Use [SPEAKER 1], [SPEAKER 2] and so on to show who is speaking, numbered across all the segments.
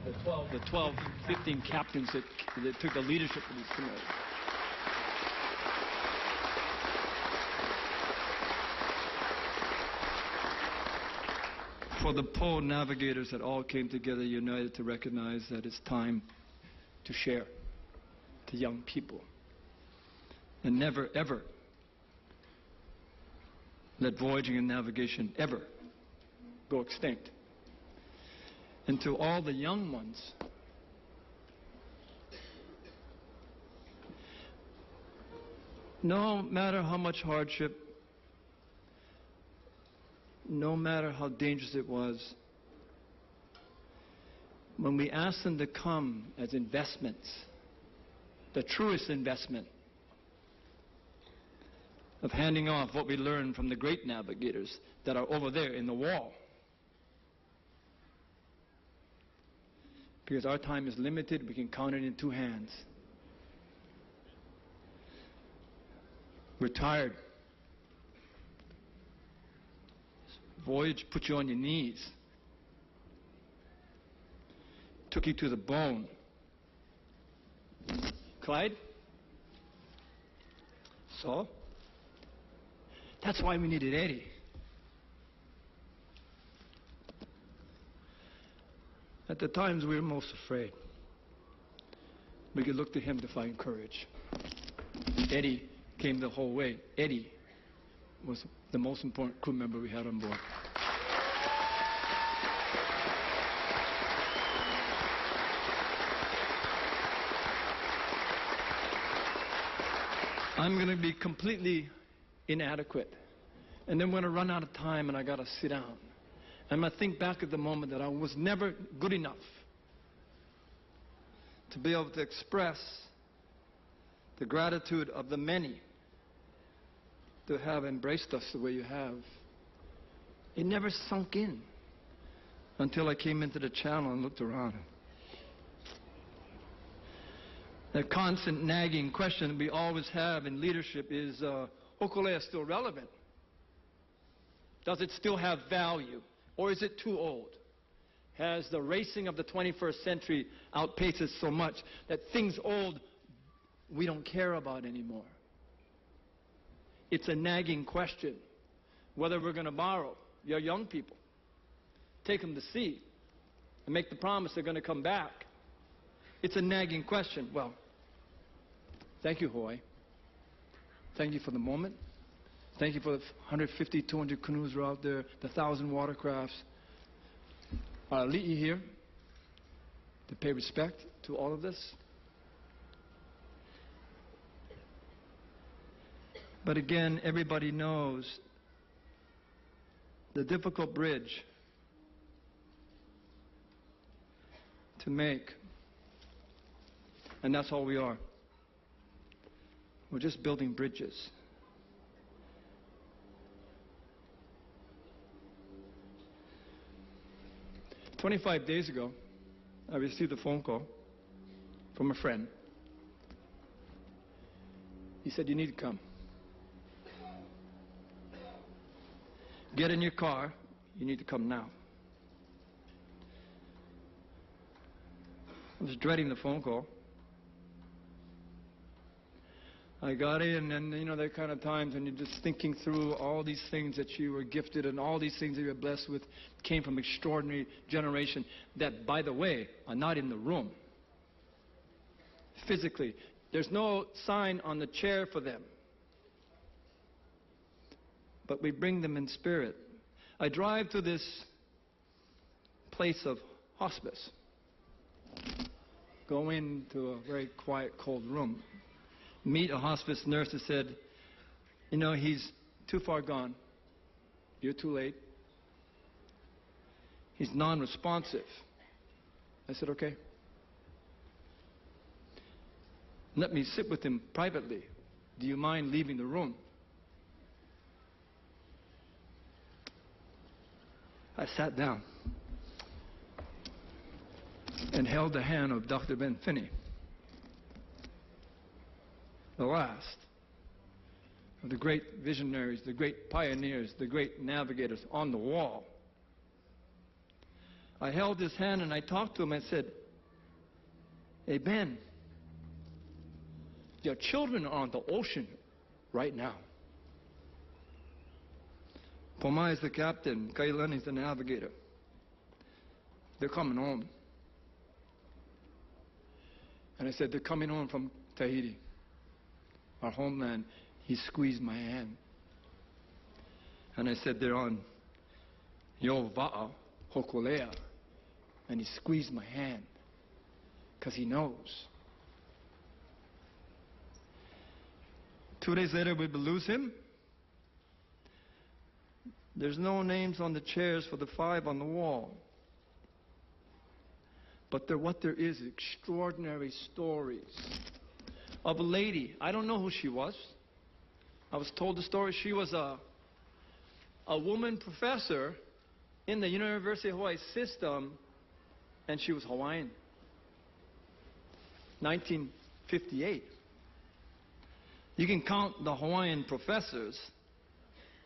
[SPEAKER 1] the 12, 15 captains that took the leadership of these canoes. For the Po navigators that all came together united to recognize that it's time to share to young people. And never, ever let voyaging and navigation ever go extinct. And to all the young ones, no matter how much hardship, no matter how dangerous it was, when we asked them to come as investments, the truest investment of handing off what we learned from the great navigators that are over there in the wall. Because our time is limited, we can count it in 2 hands. We're tired. Voyage put you on your knees. Took you to the bone. Clyde? So? That's why we needed Eddie. At the times we were most afraid, we could look to him to find courage. Eddie came the whole way. Eddie was the most important crew member we had on board. I'm going to be completely inadequate. And then we're going to run out of time and I got to sit down. I'm going to think back at the moment that I was never good enough to be able to express the gratitude of the many to have embraced us the way you have. It never sunk in until I came into the channel and looked around. The constant nagging question we always have in leadership is, Hokulea still relevant? Does it still have value? Or is it too old? Has the racing of the 21st century outpaced it so much that things old we don't care about anymore? It's a nagging question. Whether we're going to borrow your young people, take them to sea, and make the promise they're going to come back. It's a nagging question. Well, thank you, Hawaii. Thank you for the moment. Thank you for the 150, 200 canoes are out there, the 1,000 watercrafts. Our ali'i here to pay respect to all of this. But again, everybody knows the difficult bridge to make. And that's all we are. We're just building bridges. "25 days ago, I received a phone call from a friend. He said, you need to come. Get in your car, you need to come now." I was dreading the phone call. I got in, and you know, there are kind of times when you're just thinking through all these things that you were gifted and all these things that you were blessed with came from extraordinary generation that, by the way, are not in the room. Physically. There's no sign on the chair for them. But we bring them in spirit. I drive to this place of hospice. Go into a very quiet, cold room. Meet a hospice nurse that said, you know, he's too far gone. You're too late. He's non-responsive. I said, okay. Let me sit with him privately. Do you mind leaving the room? I sat down and held the hand of Dr. Ben Finney, the last of the great visionaries, the great pioneers, the great navigators on the wall. I held his hand and I talked to him. I said, "Hey, Ben, your children are on the ocean right now. Pomai is the captain. Kailan is the navigator. They're coming home." And I said, "They're coming home from Tahiti, our homeland." He squeezed my hand. And I said, "They're on Yova'a, Hokulea." And he squeezed my hand because he knows. 2 days later, we lose him. There's no names on the chairs for the 5 on the wall. But what there is extraordinary stories of a lady. I don't know who she was. I was told the story. She was a woman professor in the University of Hawaii system, and she was Hawaiian. 1958. You can count the Hawaiian professors,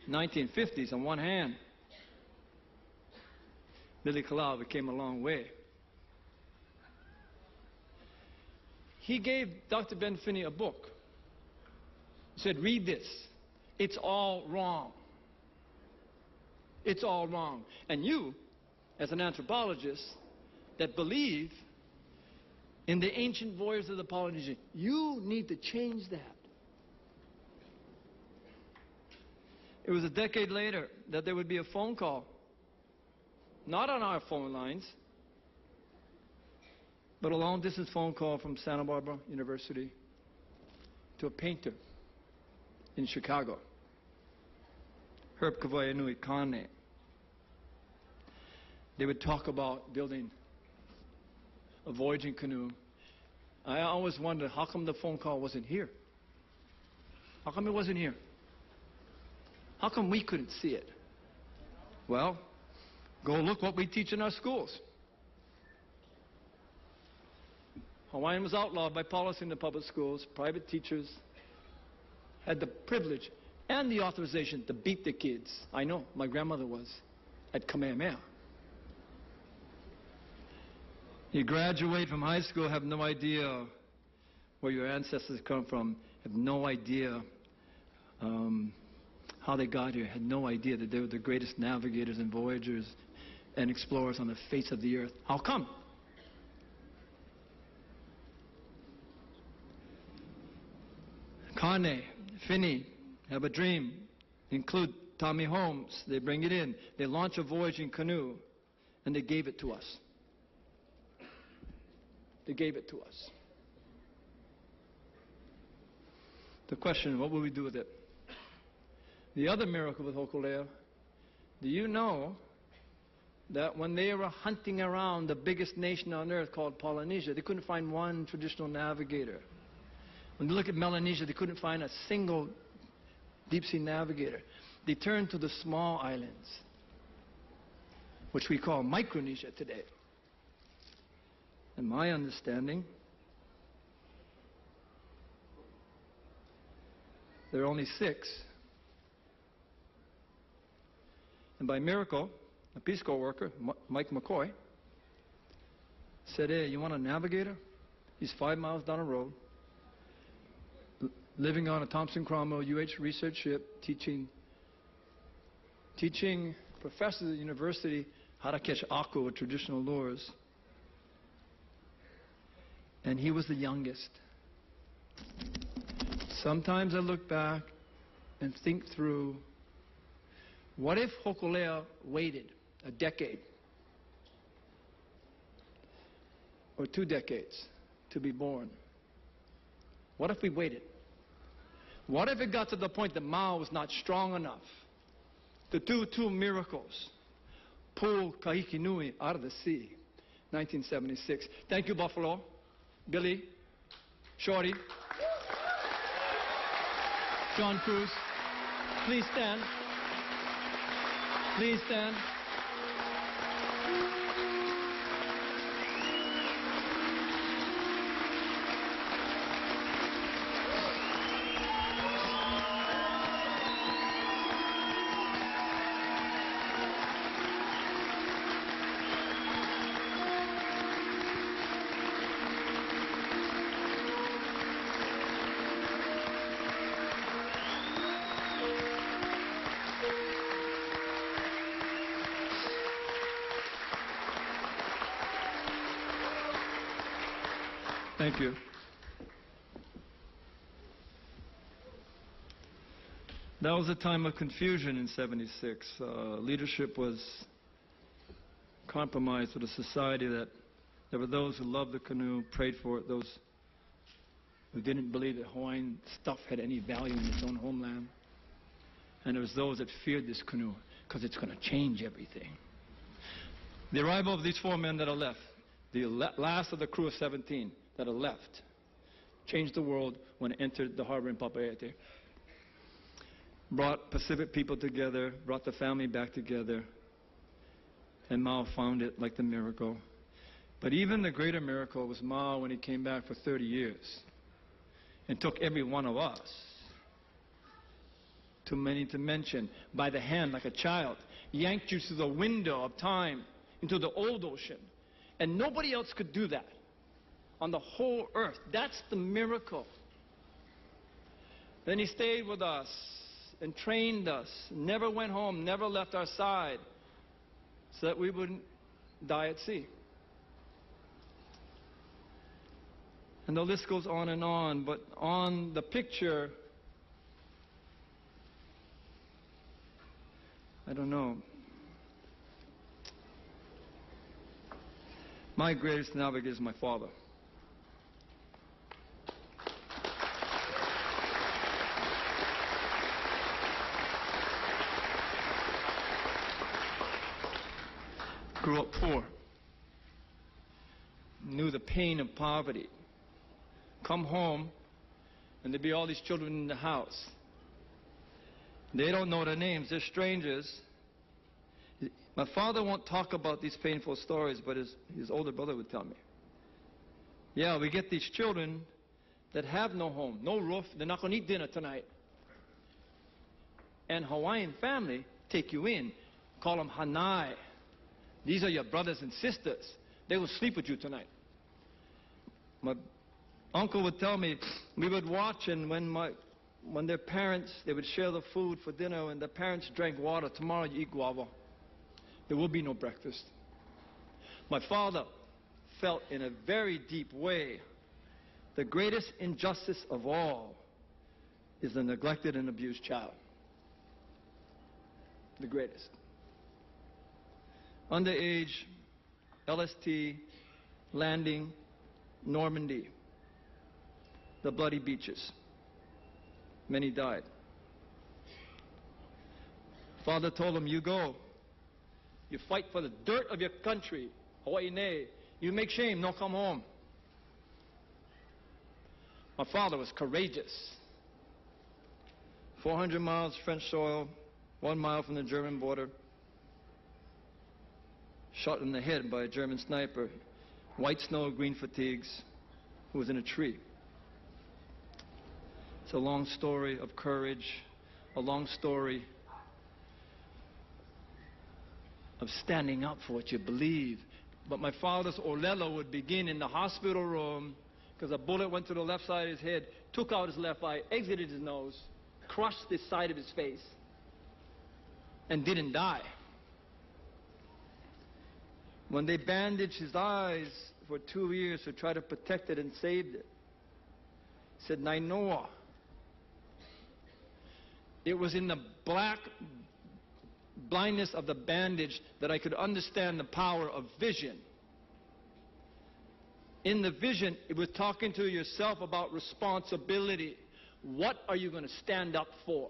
[SPEAKER 1] 1950s, on one hand. Lili Kalava came a long way. He gave Dr. Ben Finney a book. He said, "Read this. It's all wrong. It's all wrong." And you, as an anthropologist that believe in the ancient voyages of the Polynesian, you need to change that. It was a decade later that there would be a phone call, not on our phone lines, but a long-distance phone call from Santa Barbara University to a painter in Chicago, Herb Kawaianui Kane. They would talk about building a voyaging canoe. I always wondered, how come the phone call wasn't here? How come it wasn't here? How come we couldn't see it? Well, go look what we teach in our schools. Hawaiian was outlawed by policy in the public schools. Private teachers had the privilege and the authorization to beat the kids. I know, my grandmother was at Kamehameha. You graduate from high school, have no idea where your ancestors come from, have no idea how they got here, had no idea that they were the greatest navigators and voyagers and explorers on the face of the earth. How come? Kane, Finney have a dream, include Tommy Holmes. They bring it in. They launch a voyaging canoe, and they gave it to us. They gave it to us. The question, what will we do with it? The other miracle with Hokulea, do you know that when they were hunting around the biggest nation on earth called Polynesia, they couldn't find one traditional navigator. When they look at Melanesia, they couldn't find a single deep-sea navigator. They turned to the small islands, which we call Micronesia today. In my understanding, there are only 6. And by miracle, a Peace Corps worker, Mike McCoy, said, "Hey, you want a navigator?" He's 5 miles down the road, living on a Thompson Cromwell UH research ship, teaching professors at the university how to catch aku with traditional lures. And he was the youngest. Sometimes I look back and think through, what if Hokulea waited a decade or 2 decades to be born? What if we waited? What if it got to the point that Mao was not strong enough to do 2 miracles? Pull Kahikinui out of the sea, 1976. Thank you, Buffalo, Billy, Shorty, John Cruz. Please stand. Please stand. Thank you. That was a time of confusion in '76. Leadership was compromised with a society that there were those who loved the canoe, prayed for it, those who didn't believe that Hawaiian stuff had any value in its own homeland. And there was those that feared this canoe because it's going to change everything. The arrival of these 4 men that are left, the last of the crew of 17 that are left, changed the world when it entered the harbor in Papeete. Brought Pacific people together, brought the family back together, and Mao found it like the miracle. But even the greater miracle was Mao when he came back for 30 years and took every one of us, too many to mention, by the hand like a child, yanked you through the window of time into the old ocean. And nobody else could do that on the whole earth. That's the miracle. Then he stayed with us and trained us, never went home, never left our side, so that we wouldn't die at sea. And the list goes on, but on the picture, I don't know. My greatest navigator is my father. Grew up poor. Knew the pain of poverty. Come home, and there'd be all these children in the house. They don't know their names. They're strangers. My father won't talk about these painful stories, but his older brother would tell me. Yeah, we get these children that have no home, no roof. They're not going to eat dinner tonight. And Hawaiian family take you in, call them hanai. These are your brothers and sisters. They will sleep with you tonight. My uncle would tell me, we would watch, and when their parents, they would share the food for dinner, and the parents drank water. Tomorrow you eat guava. There will be no breakfast. My father felt in a very deep way the greatest injustice of all is the neglected and abused child. The greatest. Underage, LST, landing, Normandy, the bloody beaches. Many died. Father told him, you go. You fight for the dirt of your country, Hawaii ne. You make shame, no come home. My father was courageous. 400 miles French soil, 1 mile from the German border. Shot in the head by a German sniper. White snow, green fatigues. Who was in a tree. It's a long story of courage, a long story of standing up for what you believe. But my father's olelo would begin in the hospital room because a bullet went to the left side of his head, took out his left eye, exited his nose, crushed the side of his face, and didn't die. When they bandaged his eyes for 2 years to try to protect it and saved it, he said, Nainoa. It was in the black blindness of the bandage that I could understand the power of vision. In the vision, it was talking to yourself about responsibility. What are you going to stand up for?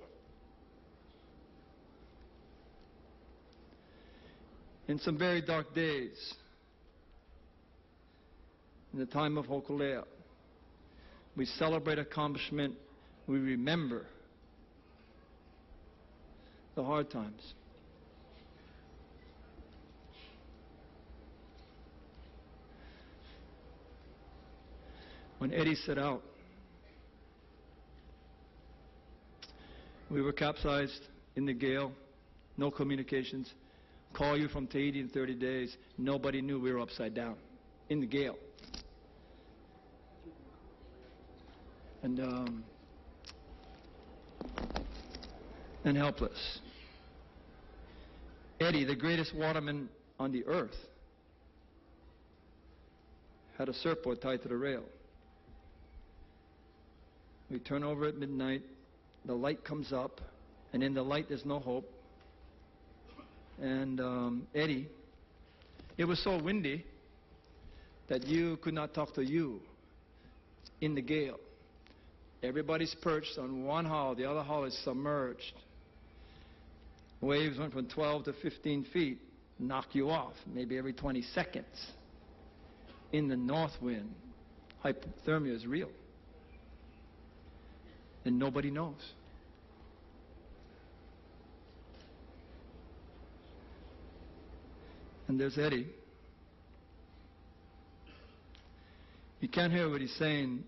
[SPEAKER 1] In some very dark days, in the time of Hokulea, we celebrate accomplishment, we remember the hard times. When Eddie set out, we were capsized in the gale, no communications. Call you from Tahiti in 30 days. Nobody knew we were upside down in the gale. And helpless. Eddie, the greatest waterman on the earth, had a surfboard tied to the rail. We turn over at midnight. The light comes up, and in the light there's no hope. And Eddie, it was so windy that you could not talk to you in the gale. Everybody's perched on one hull, the other hull is submerged. Waves went from 12 to 15 feet, knock you off, maybe every 20 seconds. In the north wind, hypothermia is real. And nobody knows. And there's Eddie. You can't hear what he's saying,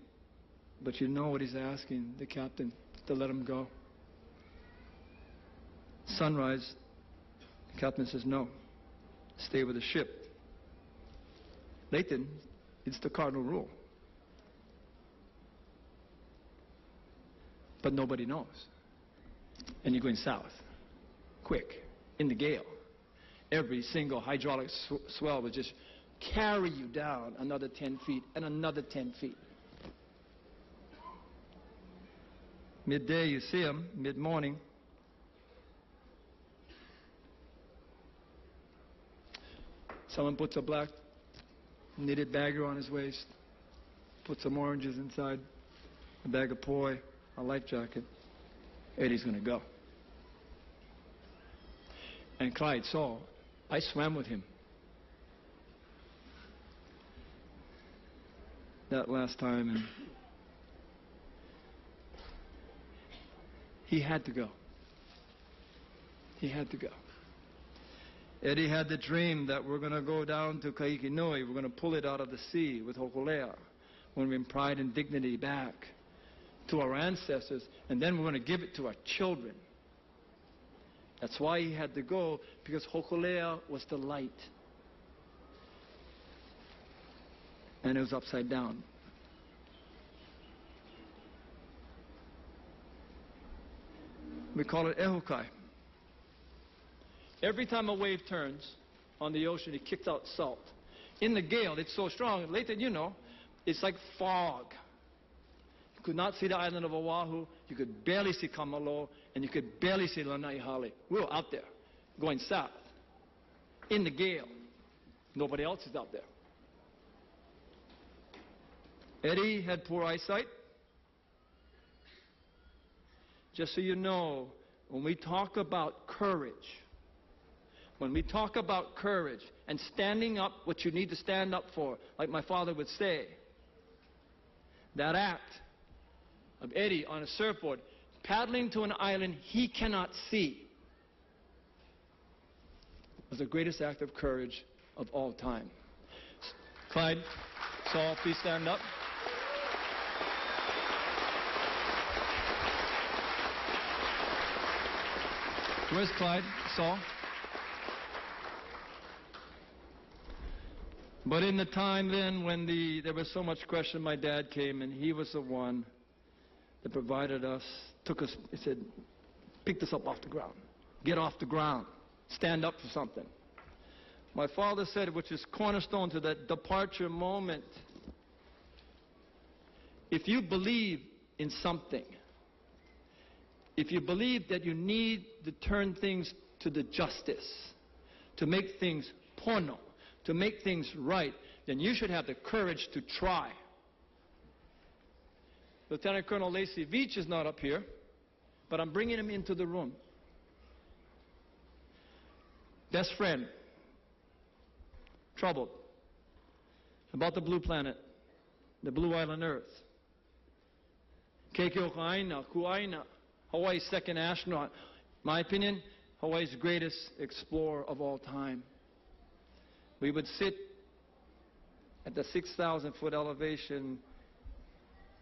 [SPEAKER 1] but you know what he's asking the captain to let him go. Sunrise, the captain says, no, stay with the ship. Layton, it's the cardinal rule. But nobody knows. And you're going south, quick, in the gale. Every single hydraulic swell would just carry you down another 10 feet and another 10 feet. Midday, you see him, mid-morning. Someone puts a black knitted bagger on his waist, puts some oranges inside, a bag of poi, a life jacket. Eddie's going to go. And Clyde saw, I swam with him. That last time, and he had to go. He had to go. Eddie had the dream that we're going to go down to Kaikinoi. We're going to pull it out of the sea with Hokulea. We're going to bring pride and dignity back to our ancestors, and then we're going to give it to our children. That's why he had to go, because Hokulea was the light. And it was upside down. We call it Ehukai. Every time a wave turns on the ocean, it kicks out salt. In the gale, it's so strong. Later, you know, it's like fog. You could not see the island of Oahu. You could barely see Kamalo, and you could barely see Lanaihale. We were out there, going south, in the gale. Nobody else is out there. Eddie had poor eyesight. Just so you know, when we talk about courage, and standing up what you need to stand up for, like my father would say, that act of Eddie on a surfboard, paddling to an island he cannot see, was the greatest act of courage of all time. Clyde, Saul, please stand up. Where's Clyde? Saul? But in the time then when there was so much question, my dad came, and he was the one that provided us, took us, he said, pick this up off the ground. Get off the ground. Stand up for something. My father said, which is cornerstone to that departure moment, if you believe in something, if you believe that you need to turn things to the justice, to make things pono, to make things right, then you should have the courage to try. Lieutenant Colonel Lacey Veach is not up here, but I'm bringing him into the room. Best friend, troubled about the blue planet, the blue island Earth. Keikio Ka'aina, Ku'aina, Hawaii's second astronaut. My opinion, Hawaii's greatest explorer of all time. We would sit at the 6,000-foot elevation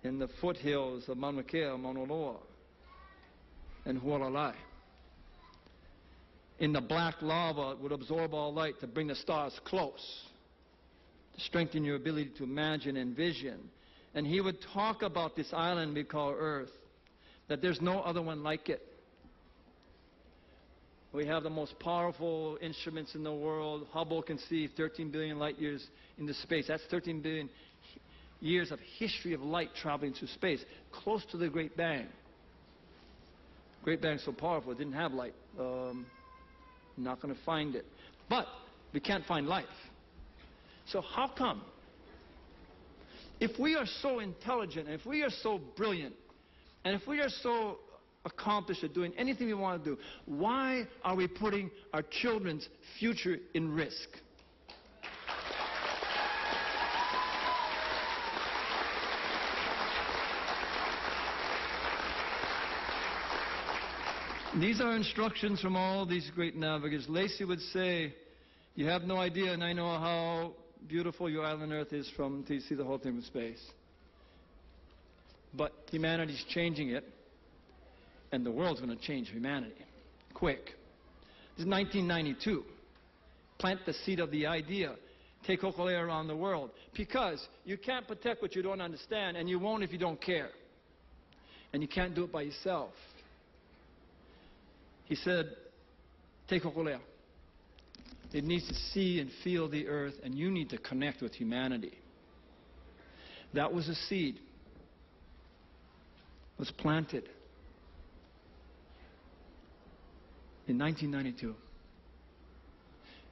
[SPEAKER 1] in the foothills of Mauna Kea, Mauna Loa, and Hualalai. In the black lava, it would absorb all light to bring the stars close, to strengthen your ability to imagine and vision. And he would talk about this island we call Earth, that there's no other one like it. We have the most powerful instruments in the world. Hubble can see 13 billion light years into space. That's 13 billion years of history of light traveling through space, close to the Great Bang. Great Bang is so powerful, it didn't have light. Not going to find it. But we can't find life. So how come? If we are so intelligent, and if we are so brilliant, and if we are so accomplished at doing anything we want to do, why are we putting our children's future in risk? These are instructions from all these great navigators. Lacey would say, you have no idea, and I know how beautiful your island Earth is to see the whole thing from space. But humanity's changing it, and the world's going to change humanity. Quick. This is 1992. Plant the seed of the idea. Take Hokulea around the world. Because you can't protect what you don't understand, and you won't if you don't care. And you can't do it by yourself. He said, take Hokulea. It needs to see and feel the earth, and you need to connect with humanity. That was a seed. It was planted in 1992.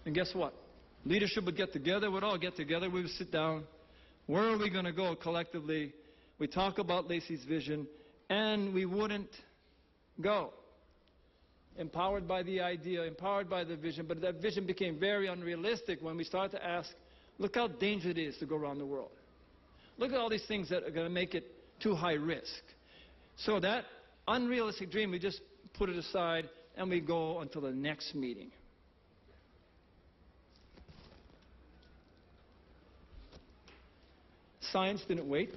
[SPEAKER 1] And guess what? Leadership would get together, we'd all get together, we would sit down. Where are we going to go collectively? We talk about Lacey's vision, and we wouldn't go. Empowered by the idea, empowered by the vision, but that vision became very unrealistic when we started to ask, look how dangerous it is to go around the world. Look at all these things that are going to make it too high risk. So that unrealistic dream, we just put it aside and we go until the next meeting. Science didn't wait.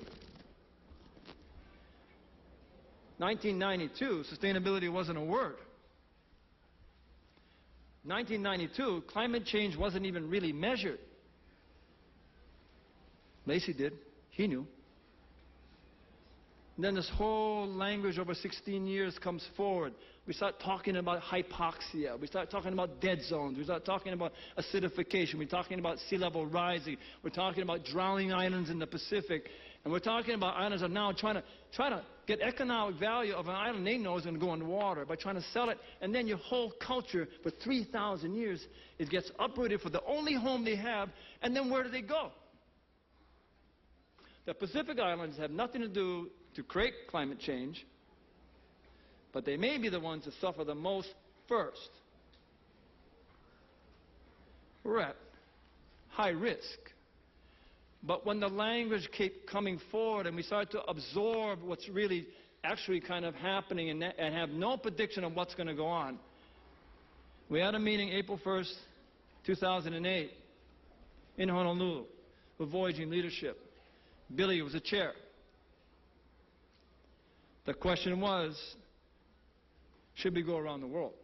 [SPEAKER 1] 1992, sustainability wasn't a word. 1992, climate change wasn't even really measured. Lacey did. He knew. And then this whole language over 16 years comes forward. We start talking about hypoxia. We start talking about dead zones. We start talking about acidification. We're talking about sea level rising. We're talking about drowning islands in the Pacific. And we're talking about islands that are now trying to get economic value of an island they know is going to go underwater by trying to sell it. And then your whole culture for 3,000 years, it gets uprooted for the only home they have. And then where do they go? The Pacific Islands have nothing to do to create climate change, but they may be the ones that suffer the most first. We're at high risk. But when the language kept coming forward and we started to absorb what's really actually kind of happening and have no prediction of what's going to go on, we had a meeting April 1st, 2008 in Honolulu with Voyaging Leadership. Billy was the chair. The question was, should we go around the world?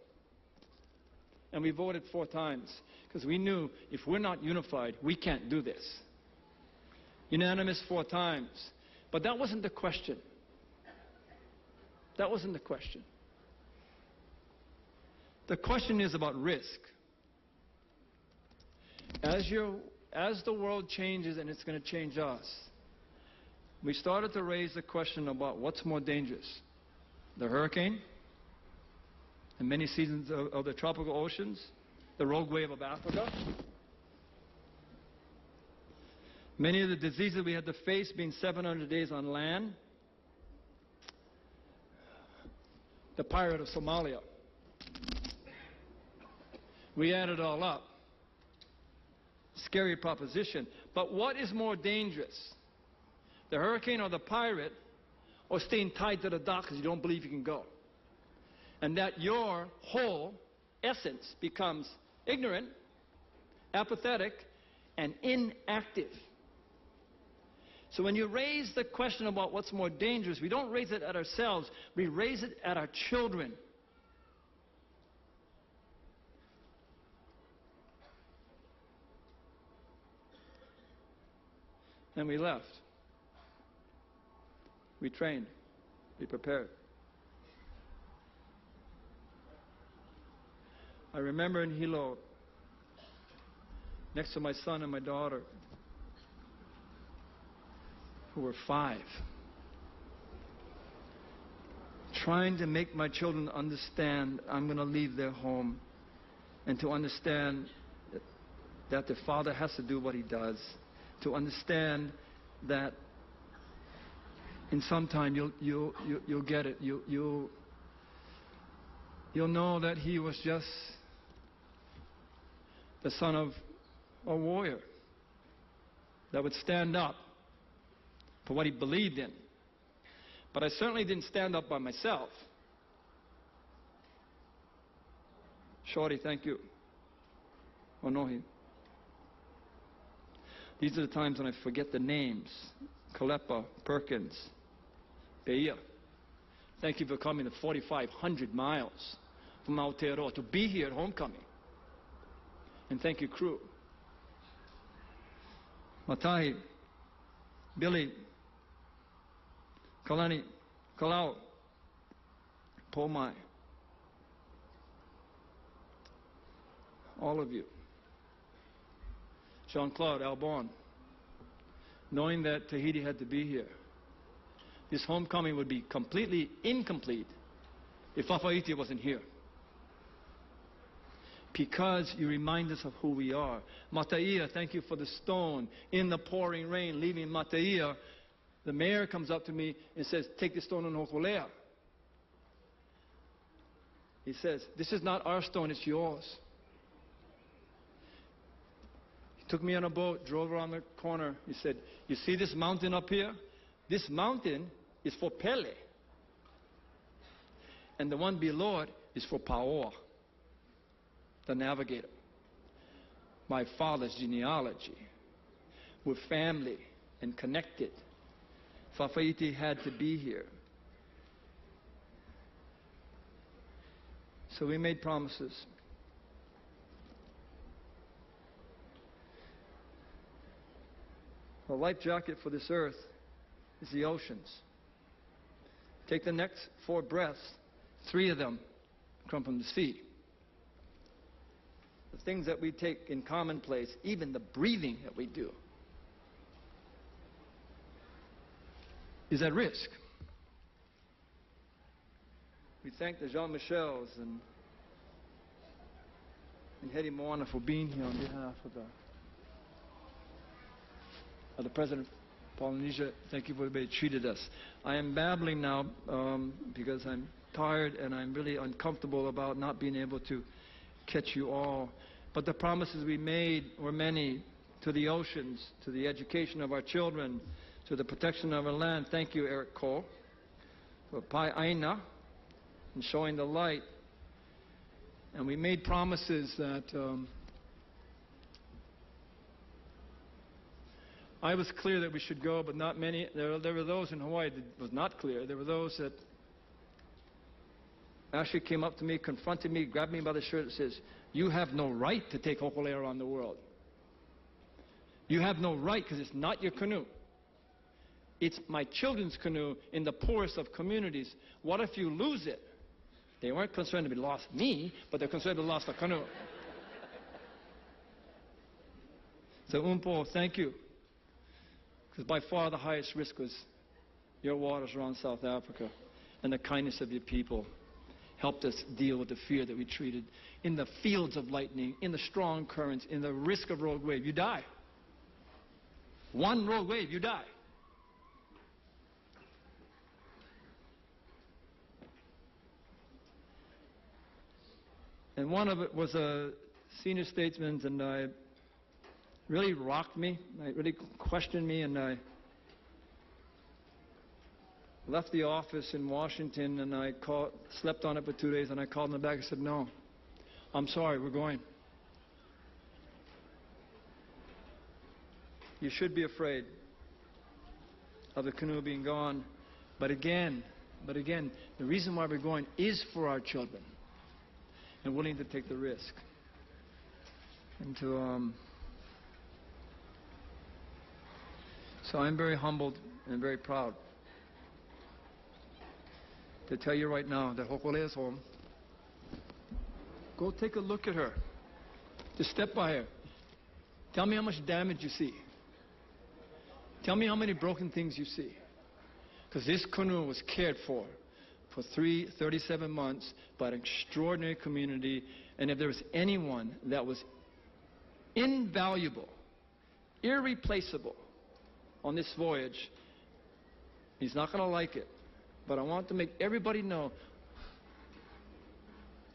[SPEAKER 1] And we voted 4 times because we knew if we're not unified, we can't do this. Unanimous 4 times. But that wasn't the question. That wasn't the question. The question is about risk. As the world changes, and it's going to change us, we started to raise the question about what's more dangerous, the hurricane, and many seasons of the tropical oceans, the rogue wave of Africa, many of the diseases we had to face being 700 days on land, the pirate of Somalia. We added it all up. Scary proposition. But what is more dangerous? The hurricane or the pirate, or staying tied to the dock because you don't believe you can go? And that your whole essence becomes ignorant, apathetic, and inactive. So when you raise the question about what's more dangerous, we don't raise it at ourselves, we raise it at our children. And we left. We trained. We prepared. I remember in Hilo, next to my son and my daughter, who were 5. Trying to make my children understand I'm going to leave their home, and to understand that their father has to do what he does, to understand that in some time you'll get it. You'll know that he was just the son of a warrior that would stand up for what he believed in. But I certainly didn't stand up by myself. Shorty, thank you. Onohi. These are the times when I forget the names. Kalepa, Perkins, Beia. Thank you for coming to 4,500 miles from Aotearoa to be here at homecoming. And thank you, crew. Matahi, Billy, Kalani, Kalau, Pomai, all of you. Jean-Claude, Albon, knowing that Tahiti had to be here. This homecoming would be completely incomplete if Fa'afafiti wasn't here. Because you remind us of who we are. Mataia, thank you for the stone. In the pouring rain, leaving Mataia, the mayor comes up to me and says, take the stone on Hokulea. He says, this is not our stone, it's yours. He took me on a boat, drove around the corner. He said, you see this mountain up here? This mountain is for Pele. And the one below it is for Paoa, the navigator. My father's genealogy. We're family and connected. Fa'afafiti had to be here. So we made promises. The life jacket for this earth is the oceans. Take the next 4 breaths, 3 of them come from the sea. The things that we take in commonplace, even the breathing that we do, is at risk. We thank the Jean-Michels and Hedy Moana for being here on behalf of the President of Polynesia. Thank you for the way you treated us. I am babbling now because I'm tired and I'm really uncomfortable about not being able to catch you all. But the promises we made were many, to the oceans, to the education of our children, to the protection of our land. Thank you, Eric Cole, for Pai Aina and showing the light. And we made promises that I was clear that we should go, but not many. There were those in Hawaii that was not clear. There were those that actually came up to me, confronted me, grabbed me by the shirt and says, you have no right to take Hokulea around the world. You have no right because it's not your canoe. It's my children's canoe in the poorest of communities. What if you lose it? They weren't concerned to be lost me, but they're concerned to lost the canoe. So Umpo, thank you. Because by far the highest risk was your waters around South Africa, and the kindness of your people helped us deal with the fear that we treated. In the fields of lightning, in the strong currents, in the risk of rogue wave, you die. One rogue wave, you die. And one of it was a senior statesman, and I really rocked me. It really questioned me, and I left the office in Washington, and I slept on it for 2 days, and I called him back and said, no, I'm sorry, we're going. You should be afraid of the canoe being gone. But again, the reason why we're going is for our children and willing to take the risk. And so I'm very humbled and very proud to tell you right now that Hokulea is home. Go take a look at her. Just step by her. Tell me how much damage you see. Tell me how many broken things you see. Because this canoe was cared for 37 months by an extraordinary community. And if there was anyone that was invaluable, irreplaceable on this voyage, he's not going to like it. But I want to make everybody know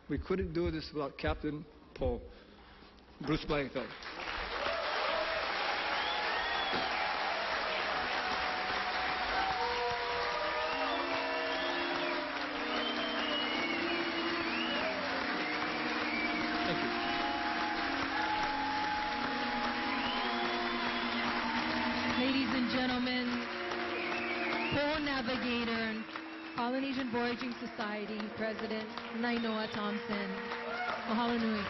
[SPEAKER 1] we couldn't do this without Captain Paul, Bruce Blankenfeld. Thank you.
[SPEAKER 2] Ladies and gentlemen, Pole Navigator, Polynesian Voyaging Society President Nainoa Thompson. Mahalo nui.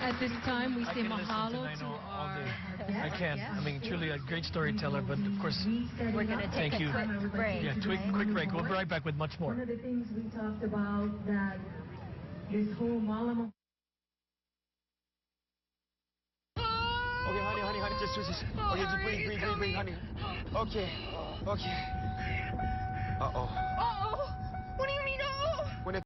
[SPEAKER 2] At this time, we say mahalo to our...
[SPEAKER 3] I can. I mean, truly a great storyteller, but of course,
[SPEAKER 2] We're going to take
[SPEAKER 3] thank you.
[SPEAKER 2] a quick break.
[SPEAKER 3] Yeah, quick break. We'll be right back with much more.
[SPEAKER 4] One of the things we talked about that this whole Malama.
[SPEAKER 5] Okay, honey, just, okay, just breathe, honey. Okay. Uh-oh.